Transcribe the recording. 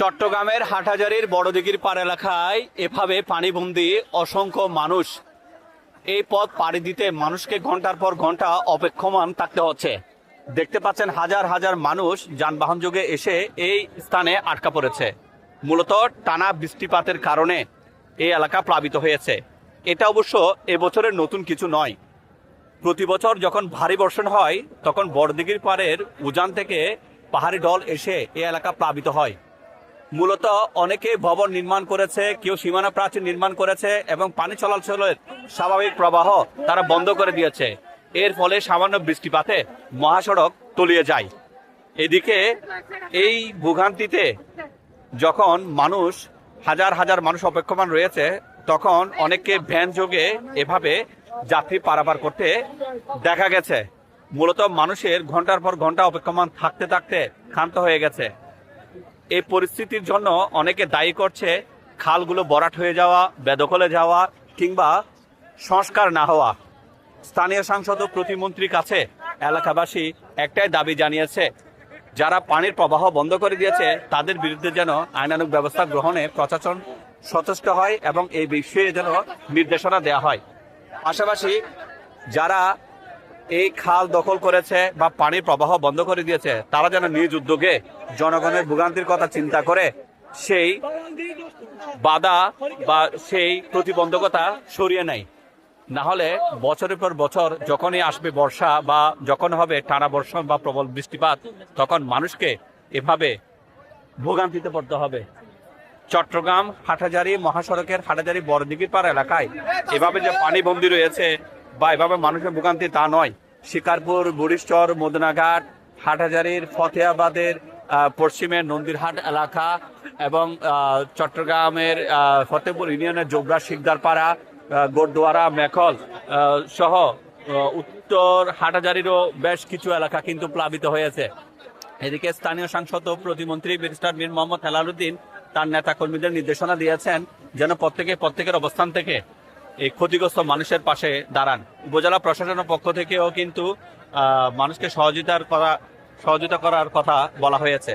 চট্টগ্রামের হাটহাজারীর বড়দিঘির পার এলাকায় এভাবে পানিবন্দী অসংখ্য মানুষ। এই পথ পাড়ি দিতে মানুষকে ঘন্টার পর ঘন্টা অপেক্ষমান থাকতে হচ্ছে। দেখতে পাচ্ছেন হাজার হাজার মানুষ যানবাহন যোগে এসে এই স্থানে আটকা পড়েছে। মূলত টানা বৃষ্টিপাতের কারণে এই এলাকা প্লাবিত হয়েছে। এটা অবশ্য এবছরের নতুন কিছু নয়। প্রতি বছর যখন ভারী বর্ষণ হয় তখন বড়দিঘির পাড়ের উজান থেকে পাহাড়ি ঢল এসে এই এলাকা প্লাবিত হয়। মূলত অনেকে ভবন নির্মাণ করেছে, কেউ সীমানা প্রাচীর নির্মাণ করেছে এবং পানি চলাচলের স্বাভাবিক প্রবাহ তারা বন্ধ করে দিয়েছে। এর ফলে সামান্য বৃষ্টিপাতে মহাসড়ক তলিয়ে যায়। এদিকে এই ভোগান্তিতে যখন হাজার হাজার মানুষ অপেক্ষমান রয়েছে, তখন অনেককে ভ্যান যোগে এভাবে যাত্রী পারাপার করতে দেখা গেছে। মূলত মানুষের ঘন্টার পর ঘন্টা অপেক্ষমান থাকতে থাকতে ক্ষান্ত হয়ে গেছে। এই পরিস্থিতির জন্য অনেকে দায়ী করছে খালগুলো ভরাট হয়ে যাওয়া, বেদখলে যাওয়া কিংবা সংস্কার না হওয়া। স্থানীয় সাংসদ ও প্রতিমন্ত্রীর কাছে এলাকাবাসী একটাই দাবি জানিয়েছে, যারা পানির প্রবাহ বন্ধ করে দিয়েছে তাদের বিরুদ্ধে যেন আইনানুগ ব্যবস্থা গ্রহণে প্রশাসন সচেষ্ট হয় এবং এই বিষয়ে যেন নির্দেশনা দেওয়া হয়। পাশাপাশি যারা এই খাল দখল করেছে বা পানির প্রবাহ বন্ধ করে দিয়েছে তারা যেন নিজ উদ্যোগে জনগণের ভোগান্তির কথা চিন্তা করে সেই বাধা বা সেই প্রতিবন্ধকতা সরিয়ে নেয়। না হলে বছরের পর বছর যখনই আসবে বর্ষা বা যখন হবে টানা বর্ষণ বা প্রবল বৃষ্টিপাত, তখন মানুষকে এভাবে ভোগান্তিতে পড়তে হবে। চট্টগ্রাম হাটহাজারী মহাসড়কের হাটহাজারী বড়দিঘির পাড় এলাকায় এভাবে যে পানিবন্দী রয়েছে বা এভাবে মানুষের ভোগান্তি তা নয়। শিকারপুর, বুড়িচর, মদনাঘাট, হাটহাজারীর ফতেহাবাদের পশ্চিমের নন্দীরহাট এলাকা এবং চট্টগ্রামের ফতেপুর ইউনিয়নের জোবরা শিকদারপাড়া, গোরদুয়ারা, মেখল সহ উত্তর হাটহাজারীরও বেশ কিছু এলাকা কিন্তু প্লাবিত হয়েছে। এদিকে স্থানীয় সাংসদ ও প্রতিমন্ত্রী ব্যারিস্টার মীর মোহাম্মদ হেলালুদ্দিন তার নেতা কর্মীদের নির্দেশনা দিয়েছেন যেন প্রত্যেকের অবস্থান থেকে এই ক্ষতিগ্রস্ত মানুষের পাশে দাঁড়ান। উপজেলা প্রশাসনের পক্ষ থেকেও কিন্তু মানুষকে সহযোগিতা করার কথা বলা হয়েছে।